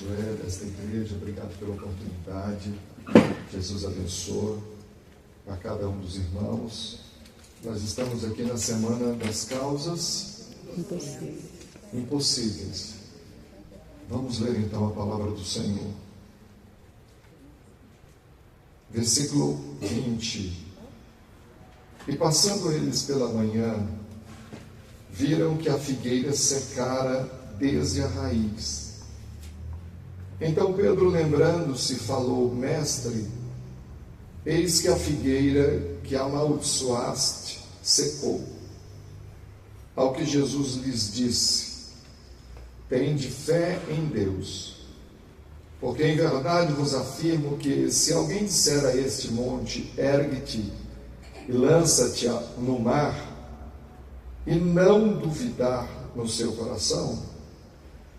Josué, desta igreja. Obrigado pela oportunidade. Jesus abençoe a cada um dos irmãos. Nós estamos aqui na semana das causas impossíveis. Vamos ler então a palavra do Senhor. Versículo 20. E passando eles pela manhã, viram que a figueira secara desde a raiz. Então Pedro, lembrando-se, falou: Mestre, eis que a figueira que amaldiçoaste secou. Ao que Jesus lhes disse: Tende fé em Deus, porque em verdade vos afirmo que se alguém disser a este monte: ergue-te e lança-te no mar, e não duvidar no seu coração,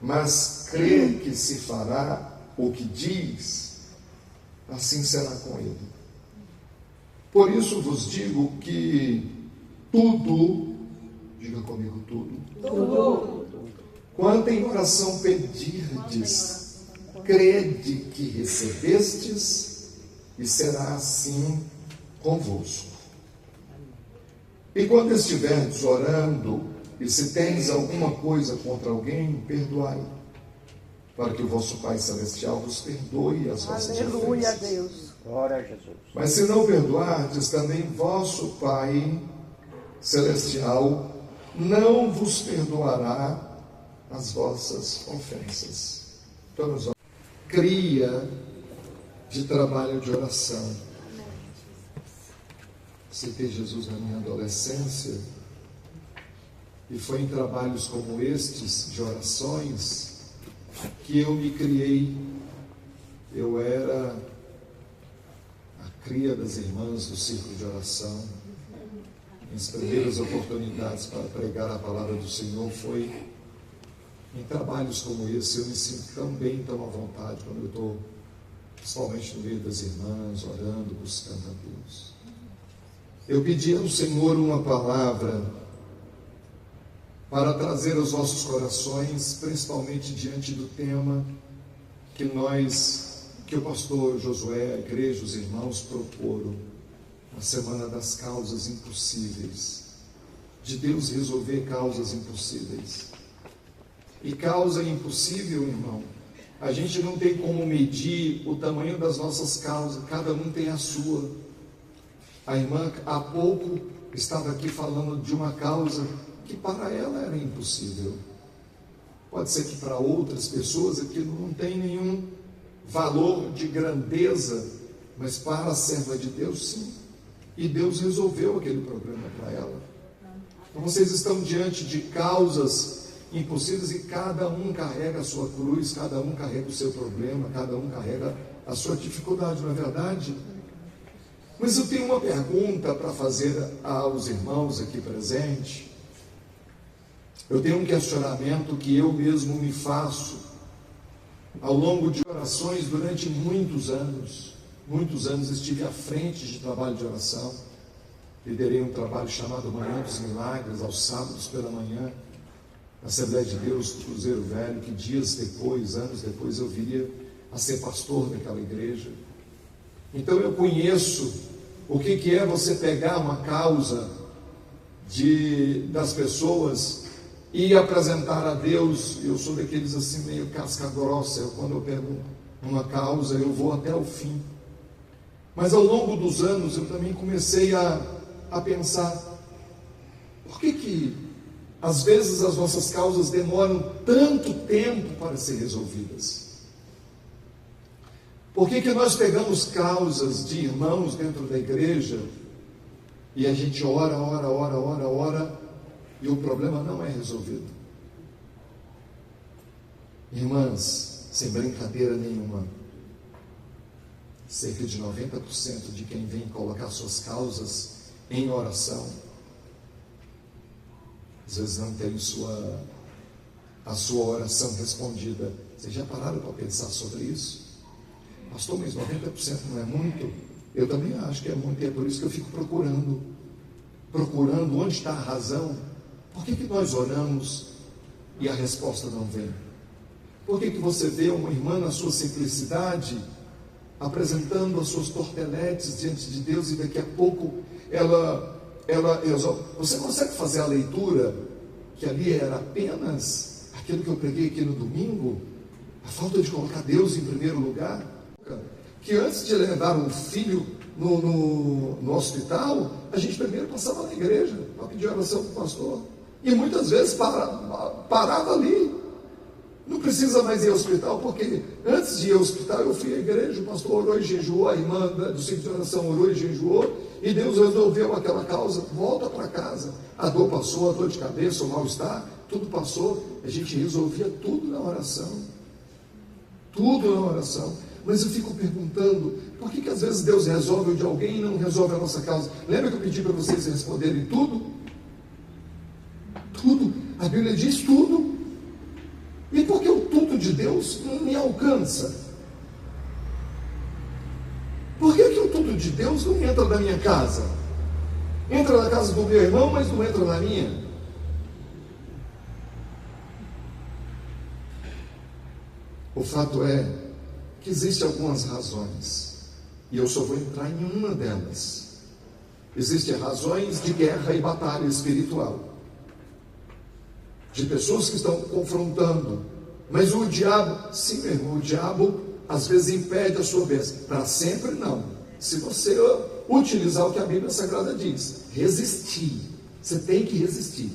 mas crer que se fará o que diz, assim será com ele. Por isso vos digo que tudo, diga comigo, tudo, quanto em oração pedirdes, crede que recebestes, e será assim convosco. E quando estiverdes orando, e se tens alguma coisa contra alguém, perdoai, para que o vosso Pai Celestial vos perdoe as vossas ofensas. Aleluia, Deus. Glória a Jesus. Mas se não perdoardes, também vosso Pai Celestial não vos perdoará as vossas ofensas. Então, nós vamos. Cria de trabalho de oração. Aceitei Jesus na minha adolescência, e foi em trabalhos como estes, de orações, que eu me criei. Eu era a cria das irmãs do círculo de oração. Minhas primeiras oportunidades para pregar a palavra do Senhor foi em trabalhos como esse. Eu me sinto tão bem, tão à vontade, quando eu estou, principalmente no meio das irmãs, orando, buscando a Deus. Eu pedi ao Senhor uma palavra para trazer aos nossos corações, principalmente diante do tema que o pastor Josué, a igreja, os irmãos proporam, a semana das causas impossíveis, de Deus resolver causas impossíveis. E causa impossível, irmão, a gente não tem como medir o tamanho das nossas causas, cada um tem a sua. A irmã há pouco estava aqui falando de uma causa que para ela era impossível. Pode ser que para outras pessoas aquilo não tem nenhum valor de grandeza, mas para a serva de Deus, sim. E Deus resolveu aquele problema para ela. Então vocês estão diante de causas impossíveis e cada um carrega a sua cruz, cada um carrega o seu problema, cada um carrega a sua dificuldade, não é verdade? Mas eu tenho uma pergunta para fazer aos irmãos aqui presentes. Eu tenho um questionamento que eu mesmo me faço ao longo de orações durante muitos anos. Muitos anos estive à frente de trabalho de oração. Liderei um trabalho chamado Manhã dos Milagres, aos sábados pela manhã, na Assembleia de Deus do Cruzeiro Velho, que dias depois, anos depois, eu viria a ser pastor daquela igreja. Então eu conheço o que é você pegar uma causa das pessoas e apresentar a Deus. Eu sou daqueles assim meio casca grossa. Quando eu pego uma causa, eu vou até o fim. Mas ao longo dos anos eu também comecei a pensar: por que às vezes as nossas causas demoram tanto tempo para ser resolvidas? Por que nós pegamos causas de irmãos dentro da igreja e a gente ora, e o problema não é resolvido? Irmãs, sem brincadeira nenhuma, cerca de 90% de quem vem colocar suas causas em oração, às vezes não tem a sua oração respondida. Vocês já pararam para pensar sobre isso? Pastor, mas 90% não é muito? Eu também acho que é muito, e é por isso que eu fico procurando onde está a razão. Por que nós oramos e a resposta não vem? Por que você vê uma irmã na sua simplicidade, apresentando as suas torteletes diante de Deus, e daqui a pouco ela resolve? Você consegue fazer a leitura que ali era apenas aquilo que eu preguei aqui no domingo? A falta de colocar Deus em primeiro lugar? Que antes de levar um filho no hospital, a gente primeiro passava na igreja para pedir oração para o pastor. E muitas vezes parava ali. Não precisa mais ir ao hospital, porque antes de ir ao hospital eu fui à igreja, o pastor orou e jejuou, a irmã do centro de oração orou e jejuou, e Deus resolveu aquela causa. Volta para casa. A dor passou, a dor de cabeça, o mal-estar, tudo passou. A gente resolvia tudo na oração. Tudo na oração. Mas eu fico perguntando, por que às vezes Deus resolve o de alguém e não resolve a nossa causa? Lembra que eu pedi para vocês responderem tudo? Tudo. A Bíblia diz tudo. E por que o tudo de Deus não me alcança? Por que o tudo de Deus não entra na minha casa? Entra na casa do meu irmão, mas não entra na minha. O fato é que existem algumas razões, e eu só vou entrar em uma delas. Existem razões de guerra e batalha espiritual, de pessoas que estão confrontando, mas o diabo, sim, meu irmão, o diabo às vezes impede a sua bênção. Para sempre não. Se você utilizar o que a Bíblia Sagrada diz, resistir, você tem que resistir.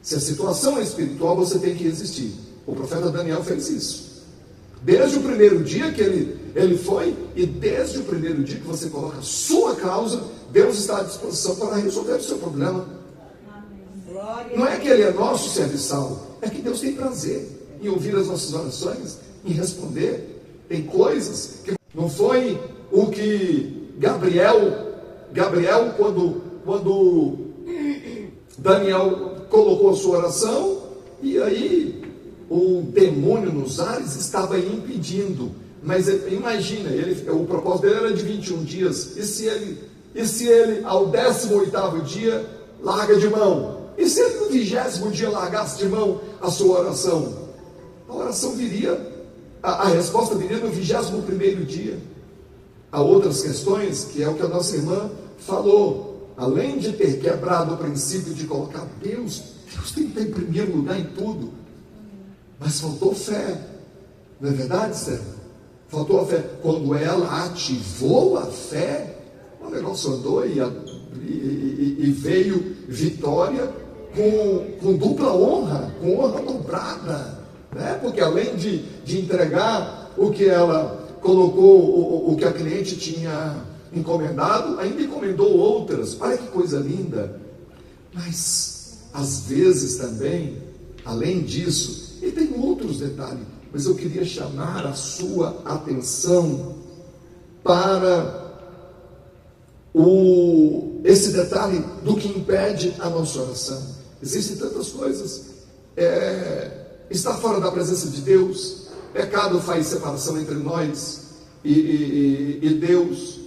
Se a situação é espiritual, você tem que resistir. O profeta Daniel fez isso. Desde o primeiro dia que ele foi, e desde o primeiro dia que você coloca a sua causa, Deus está à disposição para resolver o seu problema. Não é que Ele é nosso serviçal, é que Deus tem prazer em ouvir as nossas orações, em responder. Tem coisas que não foi o que Gabriel, quando Daniel colocou a sua oração, e aí o demônio nos ares estava impedindo. Mas imagina, o propósito dele era de 21 dias, e se ele ao 18º dia larga de mão? E se ele no 20º dia largasse de mão a sua oração? A oração viria, a resposta viria no 21º dia. Há outras questões, que é o que a nossa irmã falou. Além de ter quebrado o princípio de colocar Deus tem que estar em primeiro lugar em tudo. Mas faltou fé. Não é verdade, Sérgio? Faltou a fé. Quando ela ativou a fé, o negócio andou e veio vitória com dupla honra, com honra dobrada, né? Porque além de entregar o que ela colocou, o que a cliente tinha encomendado, ainda encomendou outras. Olha que coisa linda. Mas às vezes também, além disso, e tem outros detalhes, mas eu queria chamar a sua atenção para esse detalhe do que impede a nossa oração. Existem tantas coisas. Estar fora da presença de Deus, pecado faz separação entre nós e Deus,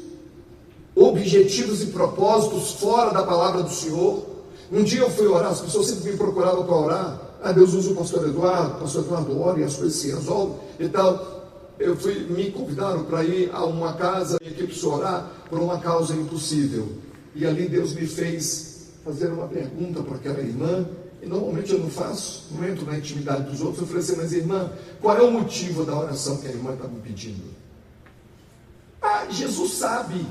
objetivos e propósitos fora da palavra do Senhor. Um dia eu fui orar, as pessoas sempre me procuravam para orar. Deus usa o pastor Eduardo ora e as coisas se resolvem e tal. Me convidaram para ir a uma casa e aqui preciso orar por uma causa impossível. E ali Deus me fez fazer uma pergunta para aquela irmã, e normalmente eu não faço, não entro na intimidade dos outros. Eu falei assim: mas irmã, qual é o motivo da oração que a irmã está me pedindo? Jesus sabe.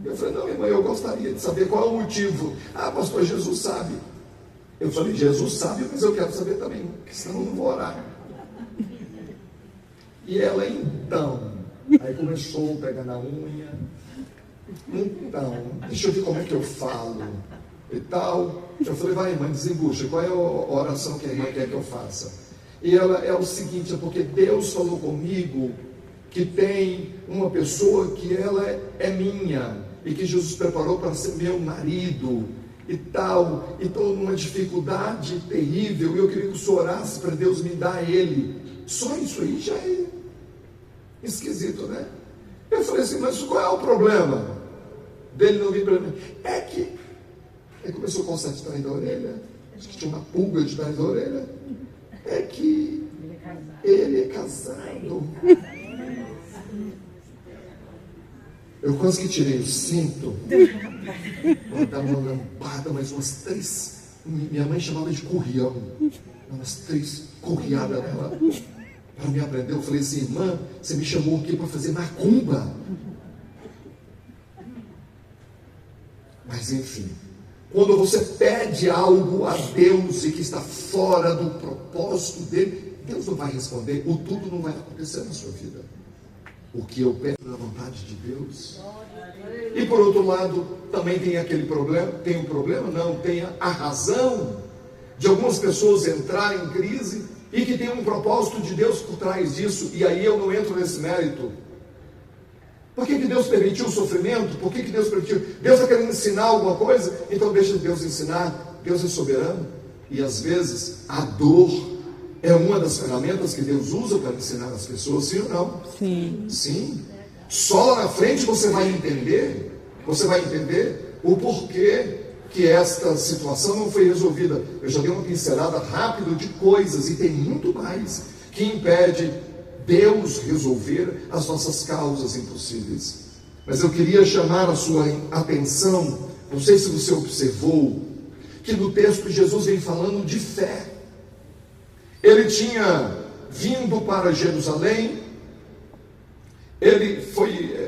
Eu falei: não, irmã, eu gostaria de saber qual é o motivo. Pastor, Jesus sabe. Eu falei: Jesus sabe, mas eu quero saber também, porque senão eu não vou orar. E ela então, aí começou a pegar na unha. Então, deixa eu ver como é que eu falo e tal. Eu falei: vai, irmã, desembucha, qual é a oração que a irmã quer que eu faça? E ela é o seguinte: é porque Deus falou comigo que tem uma pessoa que ela é minha, e que Jesus preparou para ser meu marido e tal, e estou numa dificuldade terrível, e eu queria que o senhor orasse para Deus me dar ele. Só isso aí já é esquisito, né? Eu falei assim: mas qual é o problema dele não vir para mim? É que aí começou a coçar de trás da orelha, acho que tinha uma pulga de trás da orelha. É que Ele é casado. Eu quase que tirei o cinto. Ela dava uma lampada, mais umas 3. Minha mãe chamava de currião. Umas 3 curriadas nela. Para me aprender, eu falei assim: irmã, você me chamou aqui para fazer macumba. Mas enfim, quando você pede algo a Deus e que está fora do propósito dele, Deus não vai responder, o tudo não vai acontecer na sua vida. O que eu peço é a vontade de Deus. E por outro lado, também tem aquele problema, tem um problema? Não, tem a razão de algumas pessoas entrarem em crise e que tem um propósito de Deus por trás disso, e aí eu não entro nesse mérito. Por que Deus permitiu o sofrimento? Por que Deus permitiu? Deus está querendo ensinar alguma coisa? Então deixa Deus ensinar. Deus é soberano. E às vezes a dor é uma das ferramentas que Deus usa para ensinar as pessoas, sim ou não? Sim. Sim. Só lá na frente você vai entender o porquê que esta situação não foi resolvida. Eu já dei uma pincelada rápida de coisas, e tem muito mais que impede Deus resolver as nossas causas impossíveis. Mas eu queria chamar a sua atenção, não sei se você observou, que no texto Jesus vem falando de fé. Ele tinha vindo para Jerusalém,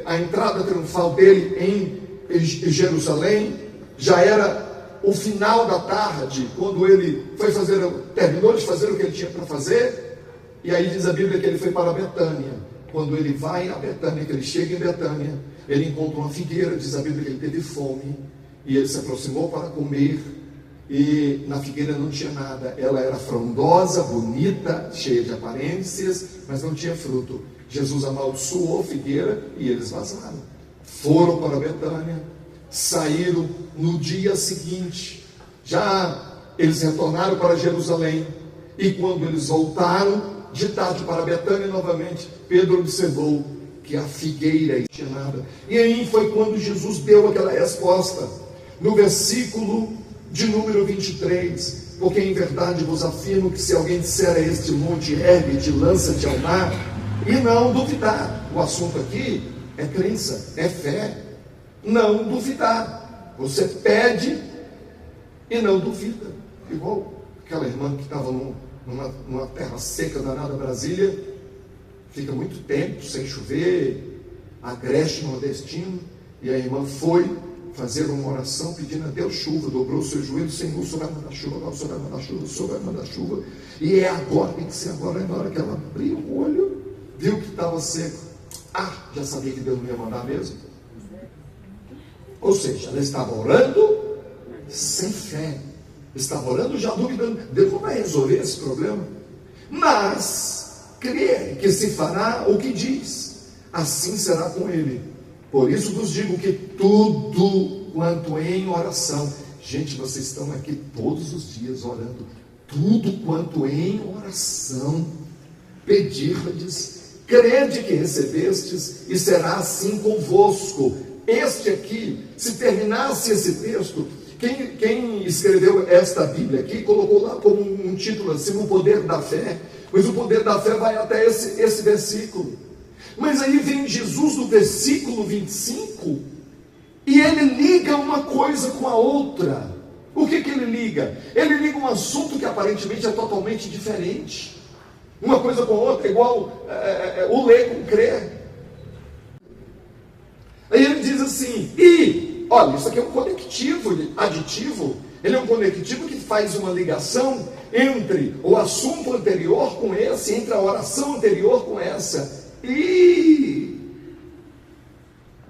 a entrada triunfal dele em Jerusalém, já era o final da tarde, quando ele terminou de fazer o que ele tinha para fazer. E aí diz a Bíblia que ele foi para Betânia. Quando ele vai a Betânia, que ele chega em Betânia, ele encontra uma figueira, diz a Bíblia que ele teve fome, e ele se aproximou para comer, e na figueira não tinha nada. Ela era frondosa, bonita, cheia de aparências, mas não tinha fruto. Jesus amaldiçoou a figueira e eles vazaram. Foram para Betânia, saíram no dia seguinte. Já eles retornaram para Jerusalém, e quando eles voltaram de tarde para Betânia novamente, Pedro observou que a figueira não tinha nada. E aí foi quando Jesus deu aquela resposta, no versículo de número 23, porque em verdade vos afirmo que se alguém disser a este monte, ergue-te, lança-te ao mar, e não duvidar, o assunto aqui é crença, é fé, não duvidar, você pede e não duvida, igual aquela irmã que estava numa terra seca danada, Brasília, fica muito tempo sem chover, agreste nordestino, e a irmã foi fazer uma oração pedindo a Deus chuva, dobrou o seu joelho: Senhor, o Senhor vai mandar chuva, o Senhor vai mandar chuva, o Senhor vai mandar chuva, e é agora, tem que ser agora. E na hora que ela abriu o olho, viu que estava seco, já sabia que Deus não ia mandar mesmo. Ou seja, ela estava orando sem fé, estava orando já duvidando, Deus não vai resolver esse problema, mas crê que se fará o que diz, assim será com ele. Por isso vos digo que tudo quanto em oração, gente, vocês estão aqui todos os dias orando, tudo quanto em oração pedirdes, crede que recebestes, e será assim convosco. Este aqui, se terminasse esse texto, quem escreveu esta Bíblia aqui, colocou lá como um título assim, o poder da fé, mas o poder da fé vai até esse versículo. Mas aí vem Jesus no versículo 25, e ele liga uma coisa com a outra. O que ele liga? Ele liga um assunto que aparentemente é totalmente diferente. Uma coisa com a outra, igual o ler com crer. Aí ele diz assim, olha, isso aqui é um conectivo aditivo, ele é um conectivo que faz uma ligação entre o assunto anterior com esse, entre a oração anterior com essa. E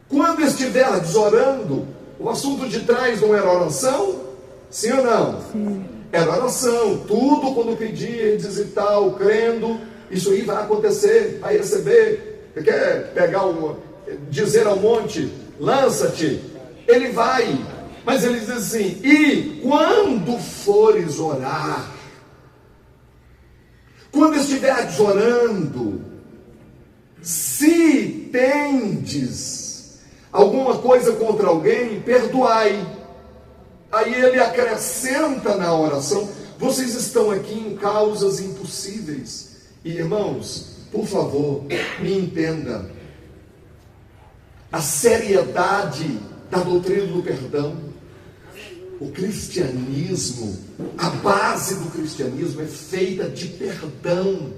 quando estiverdes orando, o assunto de trás não era oração? Sim ou não? Sim. Era oração, tudo quando pedirdes e tal, crendo, isso aí vai acontecer, vai receber. Você quer dizer ao monte, lança-te, ele vai, mas ele diz assim, e quando fores orar, quando estiveres orando, se tendes alguma coisa contra alguém, perdoai. Aí ele acrescenta na oração, vocês estão aqui em causas impossíveis, E irmãos, por favor, me entenda a seriedade da doutrina do perdão. O cristianismo, a base do cristianismo é feita de perdão.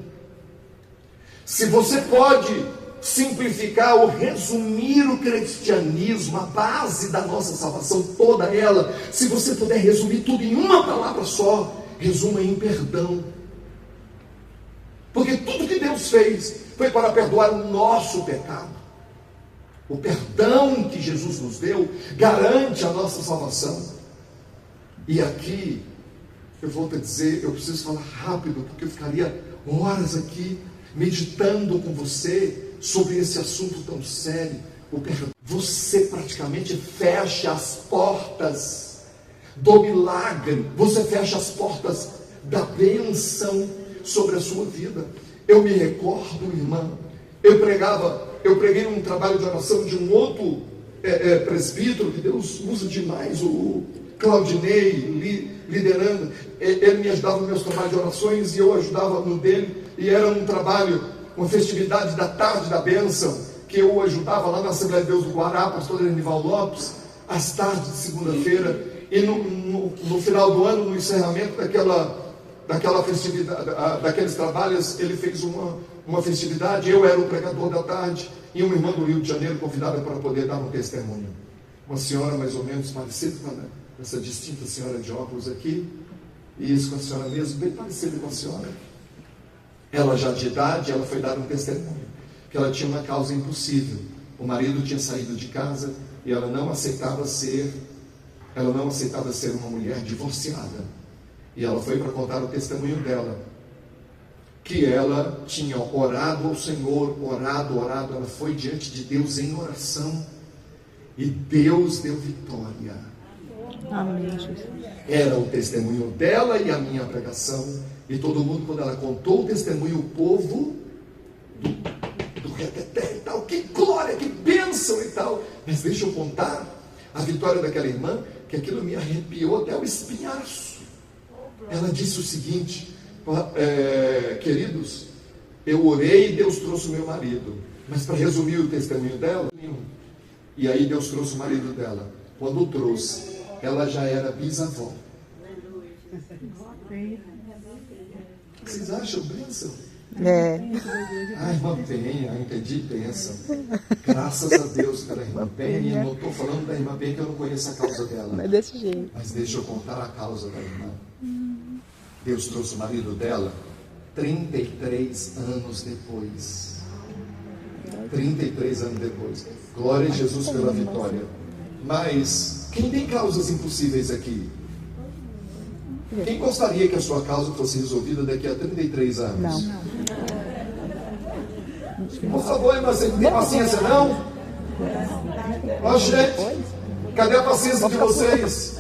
Se você pode simplificar ou resumir o cristianismo, a base da nossa salvação, toda ela, se você puder resumir tudo em uma palavra só, resuma em perdão. Porque tudo que Deus fez foi para perdoar o nosso pecado. O perdão que Jesus nos deu garante a nossa salvação. E aqui, eu vou te dizer, eu preciso falar rápido, porque eu ficaria horas aqui meditando com você sobre esse assunto tão sério, o perdão. Você praticamente fecha as portas do milagre, você fecha as portas da bênção sobre a sua vida. Eu me recordo, irmã, eu preguei um trabalho de oração de um outro presbítero que Deus usa demais, o Claudinei, liderando. Ele me ajudava nos meus trabalhos de orações e eu ajudava no dele, e era um trabalho, uma festividade da tarde da bênção, que eu ajudava lá na Assembleia de Deus do Guará, pastor Enival Lopes, às tardes de segunda-feira, e no final do ano, no encerramento daquela festividade, daqueles trabalhos, ele fez uma festividade. Eu era o pregador da tarde, e uma irmã do Rio de Janeiro convidada para poder dar um testemunho. Uma senhora mais ou menos parecida com essa distinta senhora de óculos aqui, e isso com a senhora mesmo, bem parecida com a senhora. Ela já de idade, ela foi dar um testemunho, que ela tinha uma causa impossível. O marido tinha saído de casa, e ela não aceitava ser uma mulher divorciada. E ela foi para contar o testemunho dela, que ela tinha orado ao Senhor, orado, ela foi diante de Deus em oração, e Deus deu vitória. Amém, Jesus. Era o testemunho dela e a minha pregação, e todo mundo, quando ela contou o testemunho, o povo do reteté e tal, que glória, que bênção e tal. Mas deixa eu contar a vitória daquela irmã, que aquilo me arrepiou até o espinhaço. Ela disse o seguinte: queridos, eu orei e Deus trouxe o meu marido. Mas para resumir o testemunho dela, e aí Deus trouxe o marido dela. Quando o trouxe, ela já era bisavó. Vocês acham bênção? A irmã Penha, eu entendi bênção. Graças a Deus pela irmã Penha. Não estou falando da irmã Penha, que eu não conheço a causa dela. Mas desse jeito. Mas deixa eu contar a causa da irmã. Deus trouxe o marido dela 33 anos depois. 33 anos depois. Glória a Jesus pela vitória. Mas quem tem causas impossíveis aqui? Quem gostaria que a sua causa fosse resolvida daqui a 33 anos? Não. Por favor, irmã, você não tem paciência, não? Ó, gente, cadê a paciência de vocês?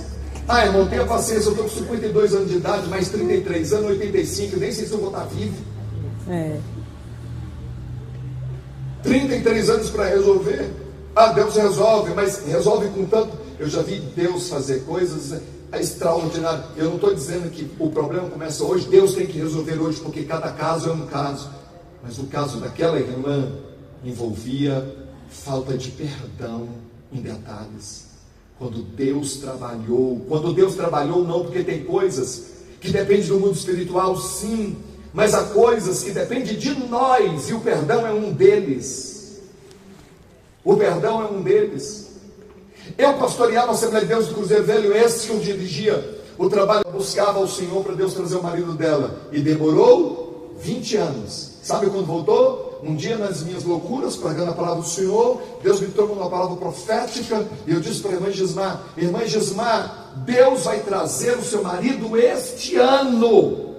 Irmão, tenha paciência, eu estou com 52 anos de idade, mais 33 anos, 85, nem sei se eu vou estar vivo. 33 anos para resolver. Deus resolve, mas resolve com tanto. Eu já vi Deus fazer coisas extraordinárias. Eu não estou dizendo que o problema começa hoje, Deus tem que resolver hoje, porque cada caso é um caso. Mas o caso daquela irmã envolvia falta de perdão em detalhes. Quando Deus trabalhou não, porque tem coisas que dependem do mundo espiritual, sim, mas há coisas que dependem de nós, e o perdão é um deles. O perdão é um deles. Eu pastoreava a Assembleia de Deus do Cruzeiro Velho, esse que eu dirigia o trabalho, buscava ao Senhor para Deus trazer o marido dela, e demorou 20 anos. Sabe quando voltou? Um dia, nas minhas loucuras, pregando a palavra do Senhor, Deus me trouxe uma palavra profética, e eu disse para a irmã Gismar, Deus vai trazer o seu marido este ano.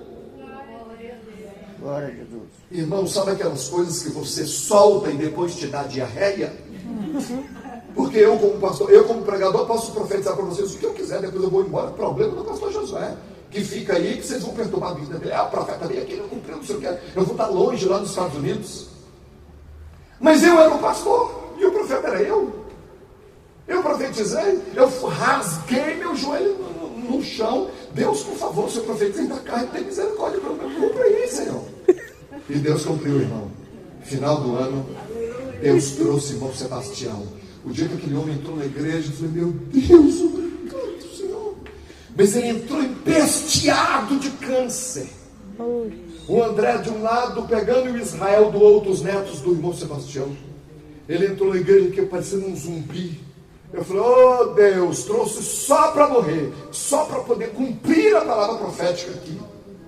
Glória a Jesus. Irmão, sabe aquelas coisas que você solta e depois te dá diarreia? Porque eu como pastor, eu como pregador, posso profetizar para vocês o que eu quiser, depois eu vou embora. O problema do pastor Josué, que fica aí, que vocês vão perturbar a vida dele. O profeta veio aqui, ele não cumpriu, não sei o que. Eu vou estar longe lá nos Estados Unidos. Mas eu era o pastor, e o profeta era eu. Eu profetizei, eu rasguei meu joelho no chão. Deus, por favor, se eu profetizei da carne, tem misericórdia para mim. Cumpra aí, Senhor. E Deus cumpriu, irmão. Final do ano, Deus trouxe o irmão Sebastião. O dia que aquele homem entrou na igreja, eu falei, meu Deus, obrigado, Senhor. Mas ele entrou empesteado de câncer. O André de um lado, pegando o Israel do outro, os netos do irmão Sebastião. Ele entrou na igreja que parecendo um zumbi. Eu falei, oh Deus, trouxe só para morrer, só para poder cumprir a palavra profética aqui.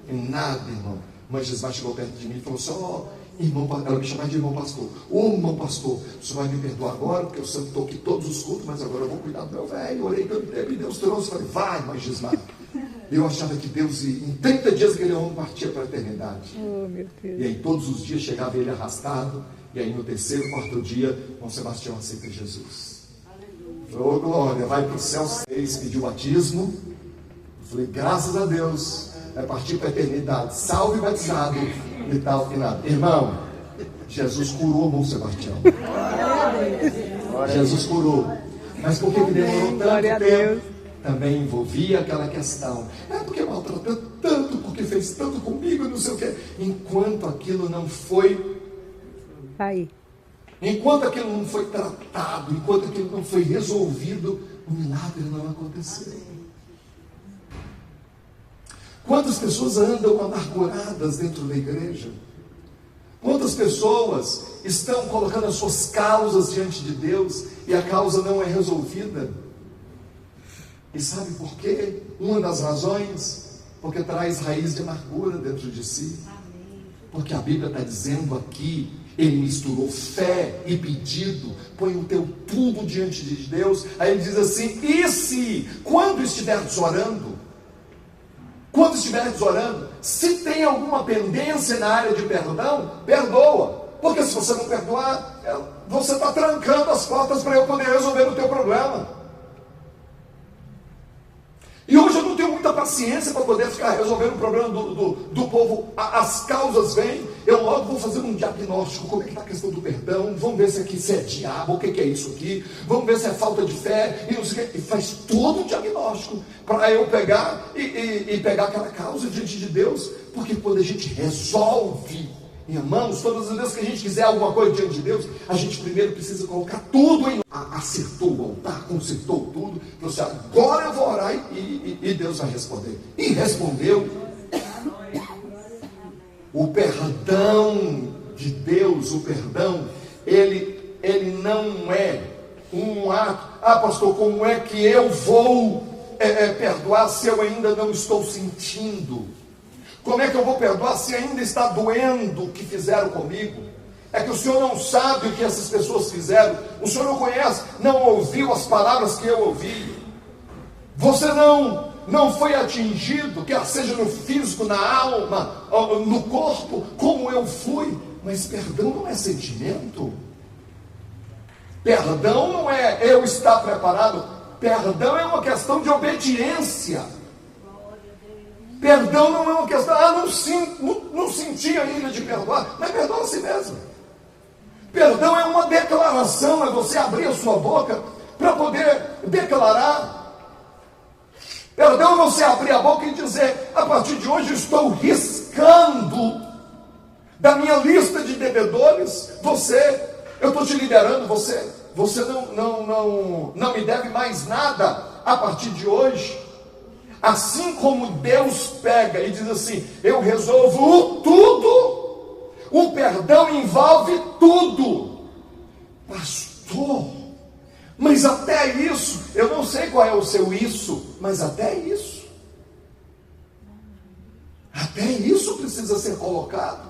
E nada, irmão. Mãe Gismar chegou perto de mim e falou assim, oh, irmão, ela me chamava de irmão pastor. Ô irmão pastor, o senhor vai me perdoar agora, porque eu sempre estou aqui todos os cultos, mas agora eu vou cuidar do meu velho. Orei tanto tempo e Deus trouxe. Falei, vai, mãe Gismar. Eu achava que Deus, em 30 dias aquele homem partia para a eternidade. Oh, meu Deus. E aí todos os dias chegava ele arrastado. E aí no terceiro, quarto dia, irmão Sebastião aceita Jesus. Falei, ô glória, vai para o céu 6, pediu batismo. Falei, graças a Deus, vai partir para a eternidade, salvo e batizado e tal, e nada. Irmão, Jesus curou o irmão Sebastião. Jesus curou. Mas por que demorou tanto tempo? Também envolvia aquela questão. É porque maltratou tanto, porque fez tanto comigo, não sei o quê. Enquanto aquilo não foi aí, enquanto aquilo não foi tratado, enquanto aquilo não foi resolvido, o milagre não aconteceu. Quantas pessoas andam amarguradas dentro da igreja? Quantas pessoas estão colocando as suas causas diante de Deus e a causa não é resolvida? E sabe por quê? Uma das razões, porque traz raiz de amargura dentro de si. Porque a Bíblia está dizendo aqui, ele misturou fé e pedido, põe o teu tudo diante de Deus. Aí ele diz assim, e se, quando estiveres orando, se tem alguma pendência na área de perdão, perdoa. Porque se você não perdoar, você está trancando as portas para eu poder resolver o teu problema. E hoje eu não tenho muita paciência para poder ficar resolvendo o problema do povo. As causas vêm, eu logo vou fazer um diagnóstico. Como é que está a questão do perdão? Vamos ver se é diabo, o que é isso aqui. Vamos ver se é falta de fé. E faz todo um diagnóstico para eu pegar e pegar aquela causa diante de Deus. Porque quando a gente resolve, irmãos, todas as vezes que a gente quiser alguma coisa diante de Deus, a gente primeiro precisa colocar tudo em... Acertou o altar, consertou tudo. Falou assim, agora eu vou orar e Deus vai responder. E respondeu. O perdão de Deus, o perdão, ele não é um ato. Ah, pastor, como é que eu vou perdoar se eu ainda não estou sentindo? Como é que eu vou perdoar se ainda está doendo o que fizeram comigo? É que o Senhor não sabe o que essas pessoas fizeram. O Senhor não conhece, não ouviu as palavras que eu ouvi. Você não foi atingido, quer seja no físico, na alma, no corpo, como eu fui. Mas perdão não é sentimento. Perdão não é eu estar preparado. Perdão é uma questão de obediência. Perdão não é uma questão, não senti ainda de perdoar, mas perdoa a si mesmo. Perdão é uma declaração, é você abrir a sua boca para poder declarar. Perdão é você abrir a boca e dizer, a partir de hoje estou riscando da minha lista de devedores, eu estou te liberando, você não me deve mais nada a partir de hoje. Assim como Deus pega e diz assim, eu resolvo tudo, o perdão envolve tudo. Pastor, mas até isso, eu não sei qual é o seu isso, mas até isso precisa ser colocado.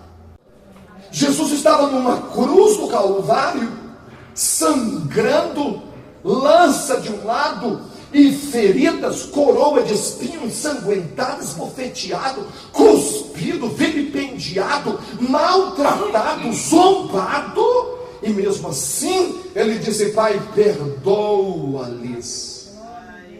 Jesus estava numa cruz do Calvário, sangrando, lança de um lado, e feridas, coroa de espinho, ensanguentado, esbofeteado, cuspido, vilipendiado, maltratado, zombado, e mesmo assim, ele disse, Pai, perdoa-lhes,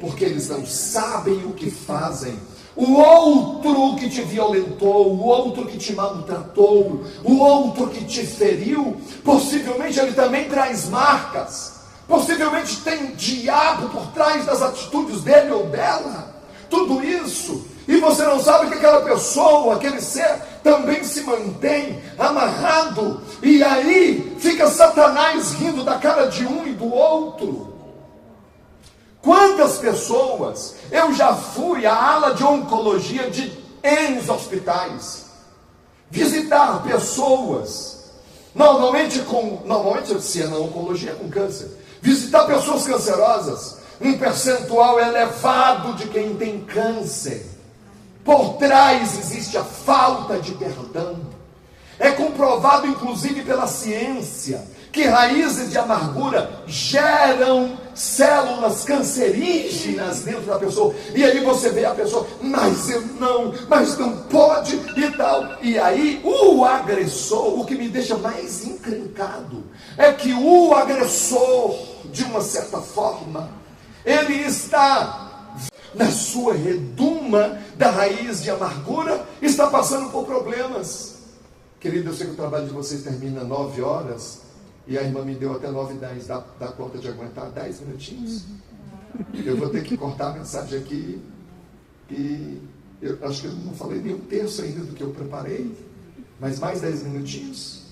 porque eles não sabem o que fazem. O outro que te violentou, o outro que te maltratou, o outro que te feriu, possivelmente ele também traz marcas. Possivelmente tem diabo por trás das atitudes dele ou dela. Tudo isso E você não sabe que aquela pessoa, aquele ser, também se mantém amarrado. E aí fica Satanás rindo da cara de um e do outro. Quantas pessoas eu já fui à ala de oncologia de N hospitais visitar pessoas, normalmente se é na oncologia, com câncer, visitar pessoas cancerosas, um percentual elevado de quem tem câncer. Por trás existe a falta de perdão. É comprovado inclusive pela ciência que raízes de amargura geram células cancerígenas dentro da pessoa. E aí você vê a pessoa, mas não pode e tal. E aí o agressor, o que me deixa mais encrencado, é que o agressor, de uma certa forma, ele está na sua redoma da raiz de amargura, está passando por problemas. Querido, eu sei que o trabalho de vocês termina 9 horas, e a irmã me deu até 9h10, dá conta de aguentar 10 minutinhos? Eu vou ter que cortar a mensagem aqui, e eu acho que eu não falei nem um terço ainda do que eu preparei, mas mais 10 minutinhos?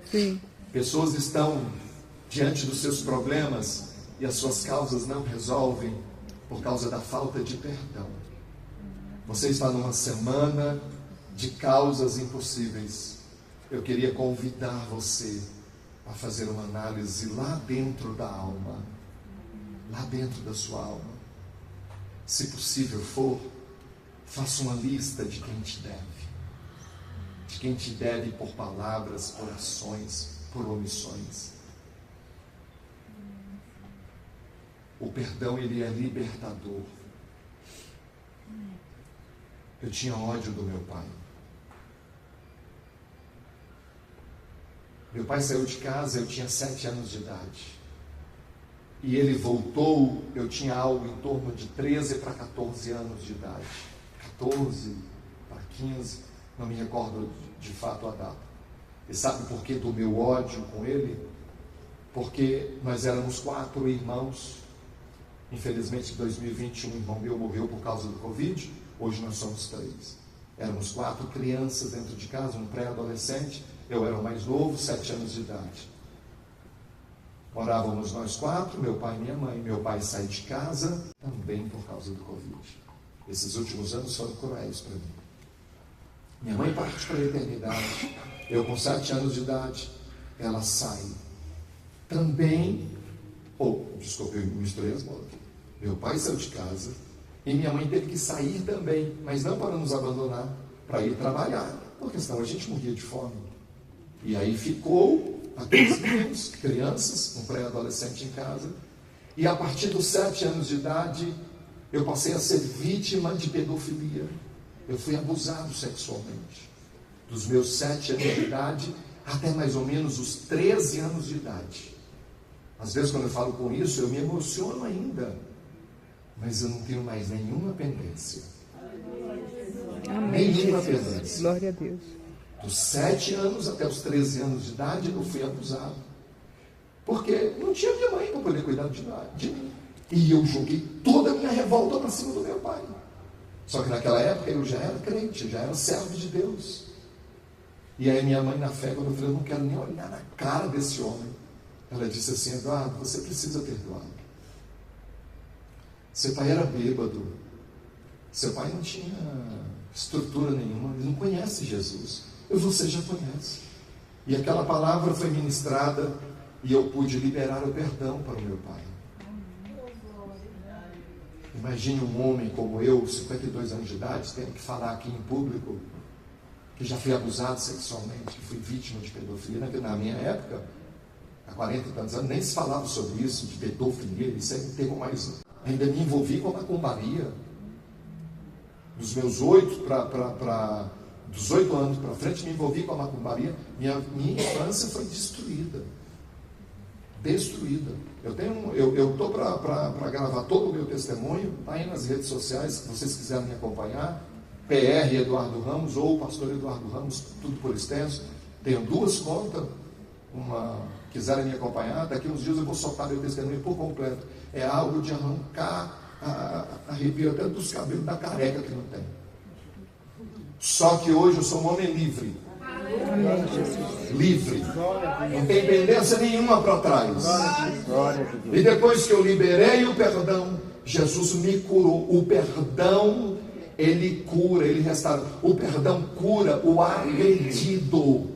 Sim. Pessoas estão diante dos seus problemas, e as suas causas não resolvem, por causa da falta de perdão. Você está numa semana de causas impossíveis. Eu queria convidar você a fazer uma análise lá dentro da alma, lá dentro da sua alma. Se possível for, faça uma lista de quem te deve por palavras, por ações, por omissões. O perdão, ele é libertador. Eu tinha ódio do meu pai. Meu pai saiu de casa, eu tinha 7 anos de idade. E ele voltou, eu tinha algo em torno de 13 para 14 anos de idade. 14 para 15, não me recordo de fato a data. E sabe por que do meu ódio com ele? Porque nós éramos 4 irmãos. Infelizmente, em 2021, um irmão meu morreu por causa do Covid. Hoje nós somos 3. Éramos 4 crianças dentro de casa, um pré-adolescente. Eu era o mais novo, 7 anos de idade. Morávamos nós 4, meu pai e minha mãe. Meu pai sai de casa também por causa do Covid. Esses últimos anos foram cruéis para mim. Minha mãe parte para a eternidade. Eu com 7 anos de idade, ela sai também. Desculpa, eu misturei as bolas aqui. Meu pai saiu de casa e minha mãe teve que sair também, mas não para nos abandonar, para ir trabalhar, porque senão a gente morria de fome. E aí ficou aqueles meninos, crianças, um pré-adolescente em casa, e a partir dos 7 anos de idade, eu passei a ser vítima de pedofilia. Eu fui abusado sexualmente. Dos meus 7 anos de idade até mais ou menos os 13 anos de idade. Às vezes, quando eu falo com isso, eu me emociono ainda. Mas eu não tenho mais nenhuma pendência. Amém, nenhuma Jesus. pendência. Glória a Deus. Dos 7 anos até os 13 anos de idade, eu fui abusado. Porque não tinha minha mãe para poder cuidar de mim. E eu joguei toda a minha revolta para cima do meu pai. Só que naquela época eu já era crente, eu já era servo de Deus. E aí minha mãe, na fé, quando eu falei, eu não quero nem olhar na cara desse homem, ela disse assim: Eduardo, você precisa perdoar. Seu pai era bêbado. Seu pai não tinha estrutura nenhuma. Ele não conhece Jesus. E você já conhece. E aquela palavra foi ministrada e eu pude liberar o perdão para o meu pai. Imagine um homem como eu, 52 anos de idade, tendo que falar aqui em público que já fui abusado sexualmente, que fui vítima de pedofilia. Na minha época, há 40 e tantos anos, nem se falava sobre isso, de pedofilia. Isso é um termo mais... Ainda me envolvi com a macumbaria. Dos meus 8 dos 8 anos para frente, me envolvi com a macumbaria. Minha infância foi destruída. Destruída. Eu estou para gravar todo o meu testemunho, está aí nas redes sociais, se vocês quiserem me acompanhar. PR Eduardo Ramos ou Pastor Eduardo Ramos, tudo por extenso. Tenho 2 contas. Quiserem me acompanhar, daqui uns dias eu vou soltar meu testemunho por completo. É algo de arrancar arrepio até dos cabelos da careca que não tem. Só que hoje eu sou um homem livre. Amém, Jesus. Livre. Não tem pendência nenhuma para trás. E depois que eu liberei o perdão, Jesus me curou. O perdão, ele cura, ele restaura. O perdão cura o agredido.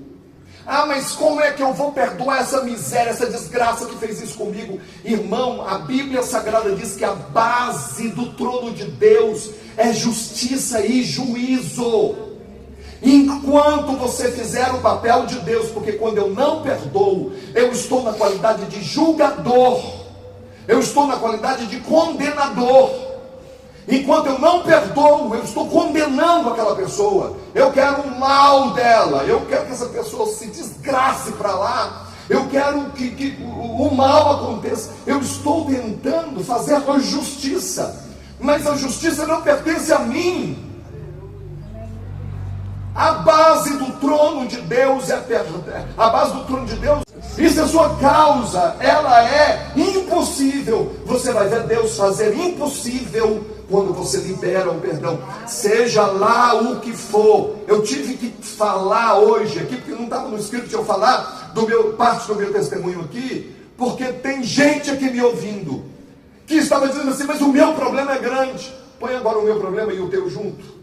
Ah, mas como é que eu vou perdoar essa miséria, essa desgraça que fez isso comigo? Irmão, a Bíblia Sagrada diz que a base do trono de Deus é justiça e juízo. Enquanto você fizer o papel de Deus, porque quando eu não perdoo, eu estou na qualidade de julgador, eu estou na qualidade de condenador. Enquanto eu não perdoo, eu estou condenando aquela pessoa. Eu quero o mal dela, eu quero que essa pessoa se desgrace para lá, eu quero que o mal aconteça. Eu estou tentando fazer a justiça, mas a justiça não pertence a mim. A base do trono de Deus é perdão. A base do trono de Deus, isso é sua causa, ela é impossível. Você vai ver Deus fazer impossível quando você libera o perdão, seja lá o que for. Eu tive que falar hoje aqui, porque não estava no script eu falar parte do meu testemunho aqui, porque tem gente aqui me ouvindo, que estava dizendo assim, mas o meu problema é grande. Põe agora o meu problema e o teu junto.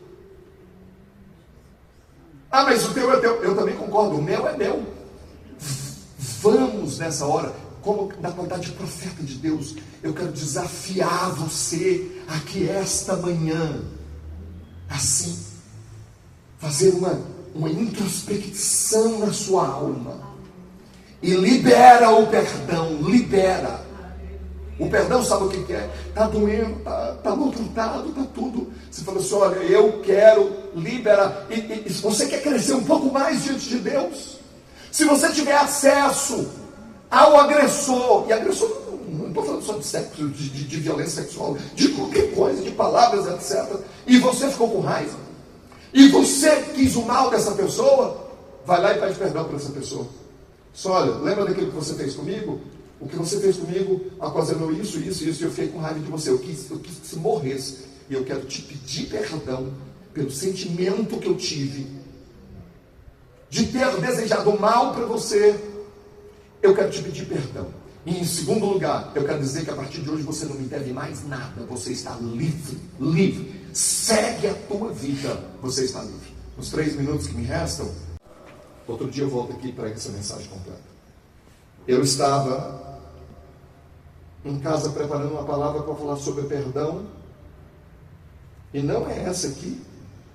Ah, mas o teu é teu. Eu também concordo, o meu é meu. Vamos nessa hora, como na qualidade de profeta de Deus, eu quero desafiar você aqui esta manhã, assim, fazer uma introspecção na sua alma, e libera o perdão, libera. O perdão, sabe o que é? Está doendo, está maltratado, está tudo. Você fala assim, olha, eu quero liberar. E se você quer crescer um pouco mais diante de Deus, se você tiver acesso ao agressor, e agressor, não estou falando só de sexo, de violência sexual, de qualquer coisa, de palavras, etc. E você ficou com raiva, e você quis o mal dessa pessoa, vai lá e pede perdão para essa pessoa. Só olha, lembra daquilo que você fez comigo? O que você fez comigo ocasionou isso, e eu fiquei com raiva de você. Eu quis que você morresse. E eu quero te pedir perdão pelo sentimento que eu tive de ter desejado mal para você. Eu quero te pedir perdão. E em segundo lugar, eu quero dizer que a partir de hoje você não me deve mais nada. Você está livre, livre. Segue a tua vida. Você está livre. Nos 3 minutos que me restam, outro dia eu volto aqui para essa mensagem completa. Eu estava em casa preparando uma palavra para falar sobre perdão, e não é essa aqui,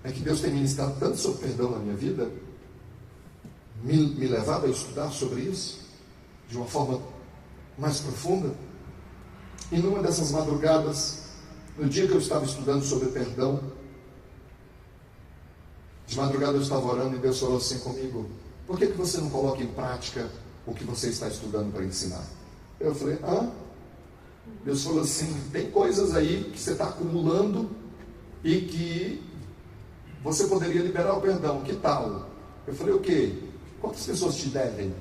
é que Deus tem ministrado tanto sobre perdão na minha vida, me levado a estudar sobre isso de uma forma mais profunda. E numa dessas madrugadas, no dia que eu estava estudando sobre perdão, de madrugada eu estava orando e Deus falou assim comigo: por que você não coloca em prática o que você está estudando para ensinar? Eu falei, Deus falou assim, tem coisas aí que você está acumulando e que você poderia liberar o perdão, que tal? Eu falei, o quê? Quantas pessoas te devem?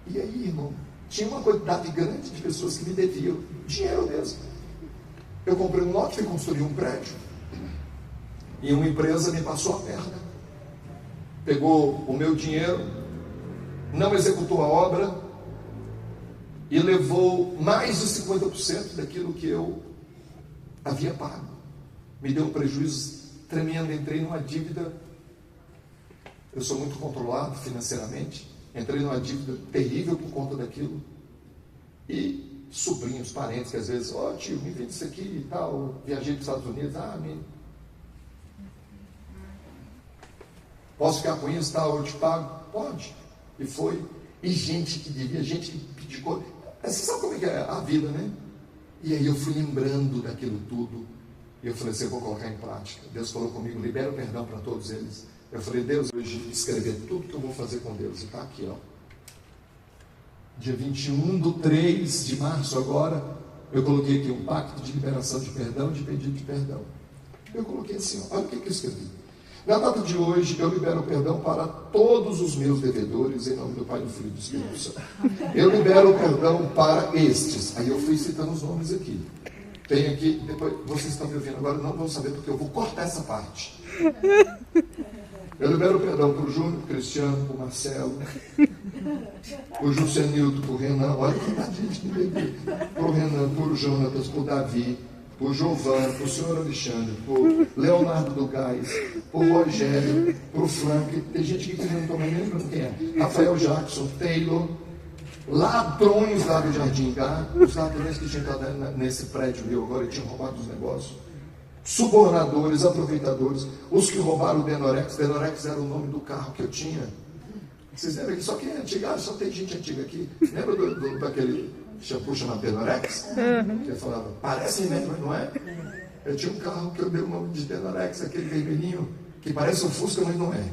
E aí, irmão, tinha uma quantidade grande de pessoas que me deviam, dinheiro mesmo. Eu comprei um lote e construí um prédio, e uma empresa me passou a perna, pegou o meu dinheiro, não executou a obra e levou mais de 50% daquilo que eu havia pago. Me deu um prejuízo tremendo, entrei numa dívida. Eu sou muito controlado financeiramente, entrei numa dívida terrível por conta daquilo. E sobrinhos, parentes, que às vezes, tio, me vende isso aqui e tal, viajei para os Estados Unidos, posso ficar com isso, tal, eu te pago? Pode. E foi. E gente que devia, gente que pediu coisa. Você sabe como é que é a vida, né? E aí eu fui lembrando daquilo tudo. E eu falei assim, eu vou colocar em prática. Deus falou comigo, libera o perdão para todos eles. Eu falei, Deus, hoje escrever tudo que eu vou fazer com Deus. E está aqui, Dia 21/3 de março agora, eu coloquei aqui um pacto de liberação de perdão, de pedido de perdão. Eu coloquei assim, olha o que eu escrevi. Na data de hoje, eu libero o perdão para todos os meus devedores, em nome do Pai, do Filho e do Espírito Santo. Eu libero o perdão para estes. Aí eu fui citando os nomes aqui. Tem aqui, depois vocês estão me ouvindo agora, não vão saber porque eu vou cortar essa parte. Eu libero perdão para o Júnior, para o Cristiano, para o Marcelo, para o Jusenildo, para o Renan, olha que gente que bebê. Para o Renan, para o Jonatas, para o Davi, para o Giovanni, para o senhor Alexandre, para o Leonardo do Gás, para o Rogério, para o Frank. Tem gente aqui que não estou nem lembrando quem é. Rafael Jackson, Taylor, ladrões lá do Jardim Gá, os ladrões que tinham entrado nesse prédio ali agora e tinham roubado os negócios. Subornadores, aproveitadores, os que roubaram o Denorex. Denorex era o nome do carro que eu tinha. Vocês lembram que só quem é antigo? Só tem gente antiga aqui. Lembra daquele shampoo chamado Denorex? Que eu falava, parece mesmo, mas não é? Eu tinha um carro que eu dei o nome de Denorex, aquele vermelhinho, que parece um Fusca, mas não é.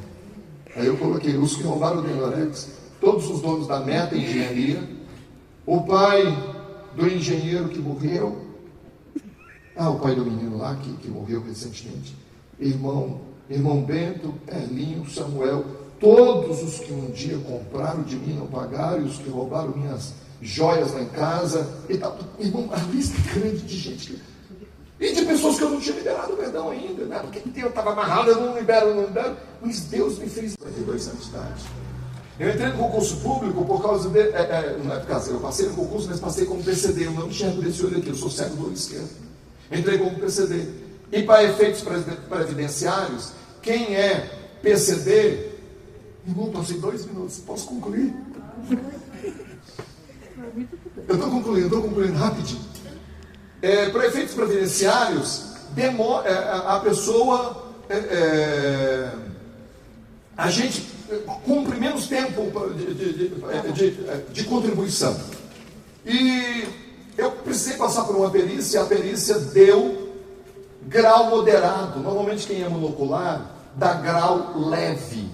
Aí eu coloquei os que roubaram o Denorex, todos os donos da Meta Engenharia, o pai do engenheiro que morreu, o pai do menino lá que morreu recentemente, irmão Bento, Perlinho, Samuel, todos os que um dia compraram de mim, não pagaram, e os que roubaram minhas joias lá em casa, e tal. Irmão, a lista grande de gente, e de pessoas que eu não tinha liberado perdão ainda, né? Porque eu estava amarrado, eu não libero, mas Deus me fez 52 anos de idade. Eu entrei no concurso público por causa de, não é por causa, eu passei no concurso, mas passei como PCD, eu não enxergo desse olho aqui, eu sou cego do olho esquerdo. Entrei como PCD. E para efeitos previdenciários, quem é PCD, irmão, passei 2 minutos, posso concluir? Eu estou concluindo rapidinho. Para efeitos previdenciários, a pessoa, a gente cumpre menos tempo de contribuição. E eu precisei passar por uma perícia, a perícia deu grau moderado. Normalmente quem é monocular dá grau leve.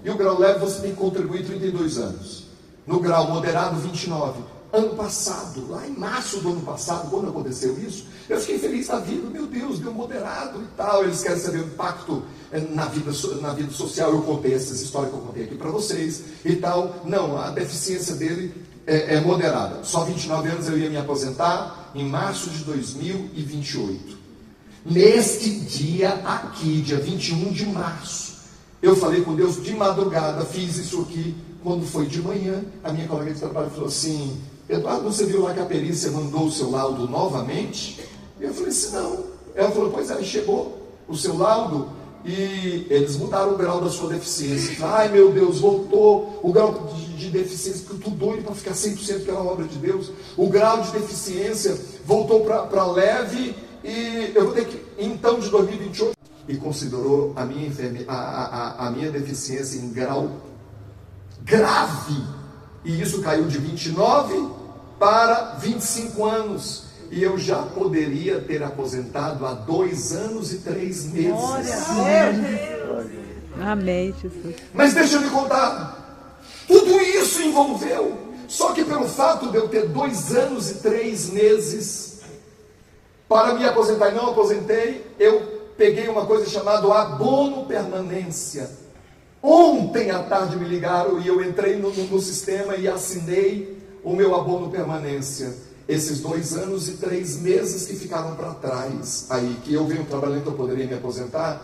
E o grau leve você tem que contribuir 32 anos. No grau moderado, 29. Ano passado, lá em março do ano passado, quando aconteceu isso, eu fiquei feliz da vida. Meu Deus, deu moderado e tal. Eles querem saber o impacto na vida social. Eu contei essas histórias que eu contei aqui para vocês e tal. Não, a deficiência dele é moderada. Só 29 anos eu ia me aposentar em março de 2028. Neste dia aqui, dia 21 de março, eu falei com Deus de madrugada, fiz isso aqui. Quando foi de manhã, a minha colega de trabalho falou assim: Eduardo, você viu lá que a perícia mandou o seu laudo novamente? E eu falei assim, não. Ela falou, pois é, chegou o seu laudo e eles mudaram o grau da sua deficiência. Ai meu Deus, voltou o grau de deficiência, porque eu estou doido para ficar 100% pela obra de Deus. O grau de deficiência voltou para leve e eu vou ter que, então, de 2028, e considerou a minha deficiência em grau grave. E isso caiu de 29 para 25 anos. E eu já poderia ter aposentado há 2 anos e 3 meses. Glória a Deus. Amém, Jesus. Mas deixa eu lhe contar. Tudo isso envolveu. Só que pelo fato de eu ter 2 anos e 3 meses para me aposentar e não aposentei, eu peguei uma coisa chamada abono permanência. Ontem à tarde me ligaram e eu entrei no sistema e assinei o meu abono permanência. Esses 2 anos e 3 meses que ficaram para trás, aí que eu venho trabalhando, que eu poderia me aposentar,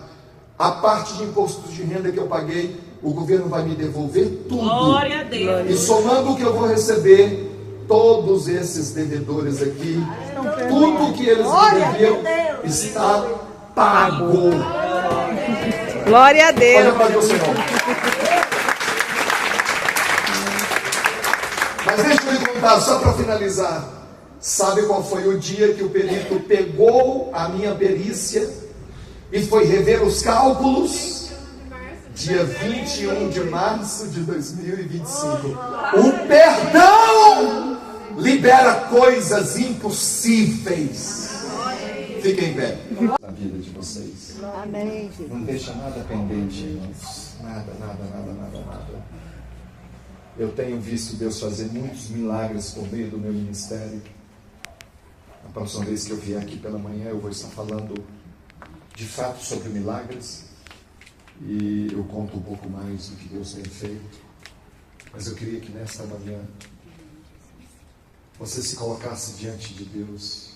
a parte de impostos de renda que eu paguei, o governo vai me devolver tudo. Glória a Deus. E somando o que eu vou receber, todos esses devedores aqui, tudo que eles me deviam está pago. Glória a Deus. Olha para Deus, Senhor. Mas deixa eu lhe contar, só para finalizar. Sabe qual foi o dia que o perito pegou a minha perícia e foi rever os cálculos? Dia 21 de março de 2025. O perdão libera coisas impossíveis. Fiquem bem. Na vida de vocês. Amém, Jesus. Não deixa nada pendente, irmãos. Nada. Eu tenho visto Deus fazer muitos milagres por meio do meu ministério. A próxima vez que eu vier aqui pela manhã, eu vou estar falando de fato sobre milagres. E eu conto um pouco mais do que Deus tem feito. Mas eu queria que nesta manhã você se colocasse diante de Deus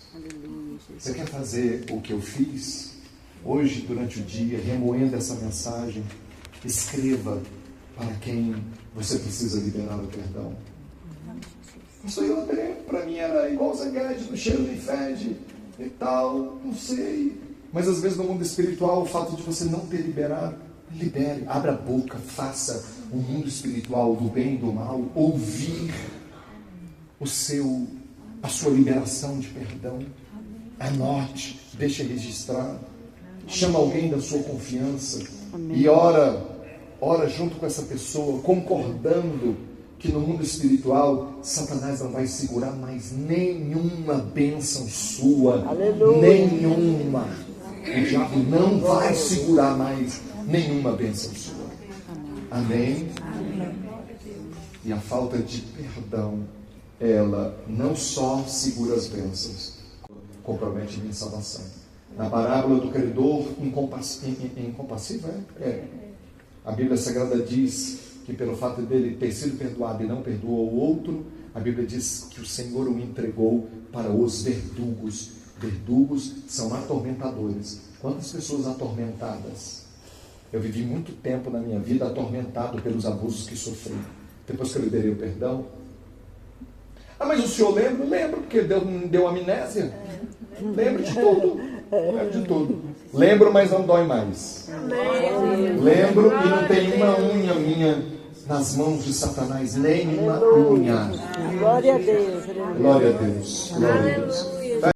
Você quer fazer o que eu fiz? Hoje, durante o dia, remoendo essa mensagem, escreva para quem você precisa liberar o perdão. Pastor André, para mim era igual o Zanguete, do cheiro nem fede e tal, não sei. Mas às vezes no mundo espiritual, o fato de você não ter liberado, libere, abra a boca, faça o mundo espiritual do bem e do mal ouvir a sua liberação de perdão. Anote, deixe registrado, chama alguém da sua confiança. Amém. E ora junto com essa pessoa, concordando que no mundo espiritual Satanás não vai segurar mais nenhuma bênção sua. Aleluia. Nenhuma. O diabo não vai segurar mais nenhuma bênção sua. Amém? Amém. E a falta de perdão, ela não só segura as bênçãos, compromete minha salvação. Na parábola do credor incompassível, a Bíblia Sagrada diz que pelo fato dele ter sido perdoado e não perdoou o outro, a Bíblia diz que o Senhor o entregou para os verdugos. Verdugos são atormentadores. Quantas pessoas atormentadas? Eu vivi muito tempo na minha vida atormentado pelos abusos que sofri. Depois que eu liberei o perdão. Mas o senhor lembra? Lembro, porque deu amnésia. Lembro de tudo. Lembro de tudo. Lembro, mas não dói mais. Lembro e não tem uma unha minha nas mãos de Satanás. Nem uma unha. Glória a Deus. Glória a Deus. Glória a Deus.